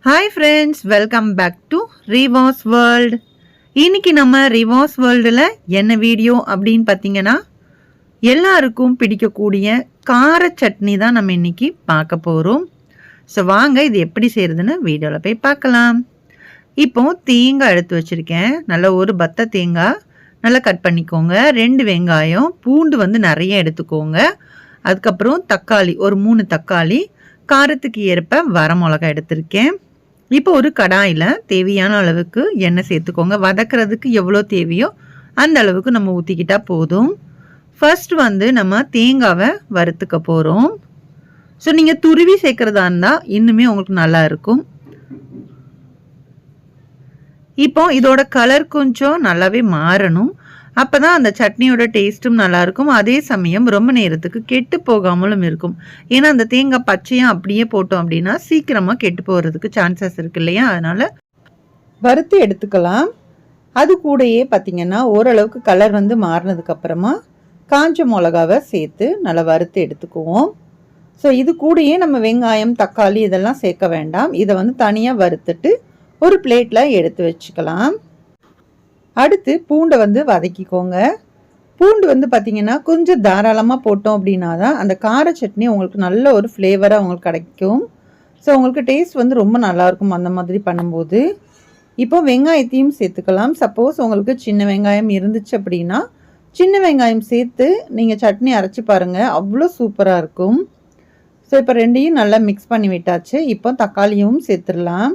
Hi friends, welcome back to Rivas world. இன்னைக்கு நம்ம ரிவாஸ் வேர்ல்டில் என்ன வீடியோ அப்படின்னு பார்த்தீங்கன்னா, எல்லாருக்கும் பிடிக்கக்கூடிய கார சட்னி தான் நம்ம இன்னைக்கு பார்க்க போகிறோம். ஸோ வாங்க இது எப்படி செய்கிறதுன்னு வீடியோவில் போய் பார்க்கலாம். இப்போ தேங்காய் எடுத்து வச்சுருக்கேன். நல்லா ஒரு பத்த தேங்காய் நல்லா கட் பண்ணிக்கோங்க. 2 வெங்காயம், பூண்டு நிறைய எடுத்துக்கோங்க. அதுக்கப்புறம் தக்காளி ஒரு 3 தக்காளி, காரத்துக்கு ஏற்ப வரமிளகாய் எடுத்திருக்கேன். இப்போ ஒரு கடாயில் தேவையான அளவுக்கு எண்ணெய் சேர்த்துக்கோங்க. வதக்கிறதுக்கு எவ்வளோ தேவையோ அந்த அளவுக்கு நம்ம ஊற்றிக்கிட்டால் போதும். ஃபர்ஸ்ட் நம்ம தேங்காவை வறுத்துக்க போகிறோம். ஸோ நீங்கள் துருவி சேர்க்குறதா இருந்தால் இன்னுமே உங்களுக்கு நல்லா இருக்கும். இப்போ இதோட கலர் கொஞ்சம் நல்லாவே மாறணும். அப்போ தான் அந்த சட்னியோட டேஸ்ட்டும் நல்லாயிருக்கும். அதே சமயம் ரொம்ப நேரத்துக்கு கெட்டு போகாமலும் இருக்கும். ஏன்னா அந்த தேங்காய் பச்சையாக அப்படியே போட்டோம் அப்படின்னா சீக்கிரமாக கெட்டு போகிறதுக்கு சான்சஸ் இருக்குது இல்லையா? அதனால் வறுத்து எடுத்துக்கலாம். அது கூடயே பார்த்திங்கன்னா ஓரளவுக்கு கலர் மாறினதுக்கப்புறமா காஞ்ச மிளகாவை சேர்த்து நல்லா வறுத்து எடுத்துக்குவோம். ஸோ இது கூடயே நம்ம வெங்காயம், தக்காளி இதெல்லாம் சேர்க்க வேண்டாம். இதை தனியாக வறுத்துட்டு ஒரு பிளேட்டில் எடுத்து வச்சுக்கலாம். அடுத்து பூண்டை வதக்கிக்கோங்க. பூண்டு பார்த்திங்கன்னா கொஞ்சம் தாராளமாக போட்டோம் அப்படின்னா தான் அந்த கார சட்னி உங்களுக்கு நல்ல ஒரு ஃப்ளேவராக உங்களுக்கு கிடைக்கும். ஸோ உங்களுக்கு டேஸ்ட் ரொம்ப நல்லாயிருக்கும் அந்த மாதிரி பண்ணும்போது. இப்போ வெங்காயத்தையும் சேர்த்துக்கலாம். சப்போஸ் உங்களுக்கு சின்ன வெங்காயம் இருந்துச்சு அப்படின்னா சின்ன வெங்காயம் சேர்த்து நீங்கள் சட்னி அரைச்சி பாருங்கள், அவ்வளோ சூப்பராக இருக்கும். ஸோ இப்போ ரெண்டையும் நல்லா மிக்ஸ் பண்ணி விட்டாச்சு. இப்போ தக்காளியும் சேர்த்துடலாம்.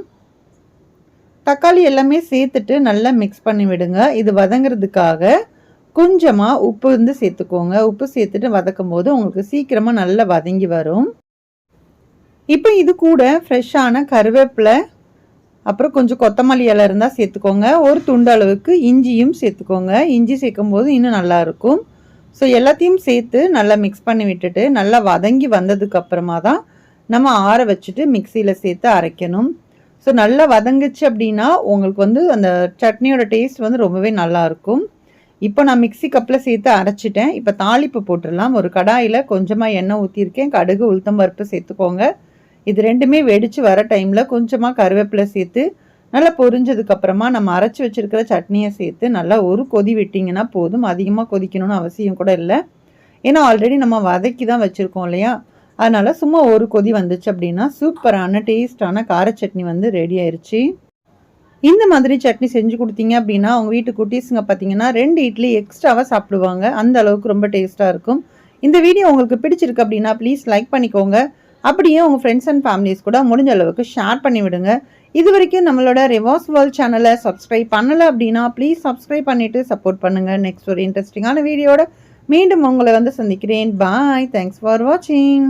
தக்காளி எல்லாமே சேர்த்துட்டு நல்லா மிக்ஸ் பண்ணி விடுங்க. இது வதங்கிறதுக்காக கொஞ்சமாக உப்பு சேர்த்துக்கோங்க. உப்பு சேர்த்துட்டு வதக்கும் போது உங்களுக்கு சீக்கிரமாக நல்லா வதங்கி வரும். இப்போ இது கூட ஃப்ரெஷ்ஷான கருவேப்பிலை, அப்புறம் கொஞ்சம் கொத்தமல்லி இலை இருந்தால் சேர்த்துக்கோங்க. ஒரு துண்டு அளவுக்கு இஞ்சியும் சேர்த்துக்கோங்க. இஞ்சி சேர்க்கும் போது இன்னும் நல்லாயிருக்கும். ஸோ எல்லாத்தையும் சேர்த்து நல்லா மிக்ஸ் பண்ணி விட்டுட்டு நல்லா வதங்கி வந்ததுக்கப்புறமா தான் நம்ம ஆற வச்சுட்டு மிக்சியில் சேர்த்து அரைக்கணும். ஸோ நல்லா வதங்குச்சு அப்படின்னா உங்களுக்கு அந்த சட்னியோட டேஸ்ட் ரொம்பவே நல்லாயிருக்கும். இப்போ நான் மிக்சி கப்பில் சேர்த்து அரைச்சிட்டேன். இப்போ தாளிப்பு போட்டுடலாம். ஒரு கடாயில் கொஞ்சமாக எண்ணெய் ஊற்றிருக்கேன். கடுகு, உளுத்தம்பருப்பு சேர்த்துக்கோங்க. இது ரெண்டுமே வெடித்து வர டைமில் கொஞ்சமாக கருவேப்பிலை சேர்த்து நல்லா பொரிஞ்சதுக்கப்புறமா நம்ம அரைச்சி வச்சுருக்கிற சட்னியை சேர்த்து நல்லா ஒரு கொதி விட்டிங்கன்னா போதும். அதிகமாக கொதிக்கணும்னு அவசியம் கூட இல்லை. ஏன்னா ஆல்ரெடி நம்ம வதக்கி தான் வச்சுருக்கோம் இல்லையா? அதனால் சும்மா ஒரு கொதி வந்துச்சு அப்படின்னா சூப்பரான டேஸ்டான கார சட்னி ரெடி ஆயிடுச்சு. இந்த மாதிரி சட்னி செஞ்சு கொடுத்தீங்க அப்படின்னா உங்கள் வீட்டு குட்டீஸுங்க பார்த்தீங்கன்னா 2 இட்லி எக்ஸ்ட்ராவாக சாப்பிடுவாங்க. அந்த அளவுக்கு ரொம்ப டேஸ்ட்டாக இருக்கும். இந்த வீடியோ உங்களுக்கு பிடிச்சிருக்கு அப்படின்னா ப்ளீஸ் லைக் பண்ணிக்கோங்க. அப்படியே உங்கள் ஃப்ரெண்ட்ஸ் அண்ட் ஃபேமிலிஸ் கூட முடிஞ்ச அளவுக்கு ஷேர் பண்ணி விடுங்க. இது வரைக்கும் நம்மளோட ரிவாஸ் வேர்ல்ட் சேனலை சப்ஸ்கிரைப் பண்ணலை அப்படின்னா ப்ளீஸ் சப்ஸ்கிரைப் பண்ணிவிட்டு சப்போர்ட் பண்ணுங்கள். நெக்ஸ்ட் ஒரு இன்ட்ரெஸ்டிங்கான வீடியோட மீண்டும் உங்களை சந்திக்கிறேன். பாய். தேங்க்ஸ் ஃபார் வாட்சிங்.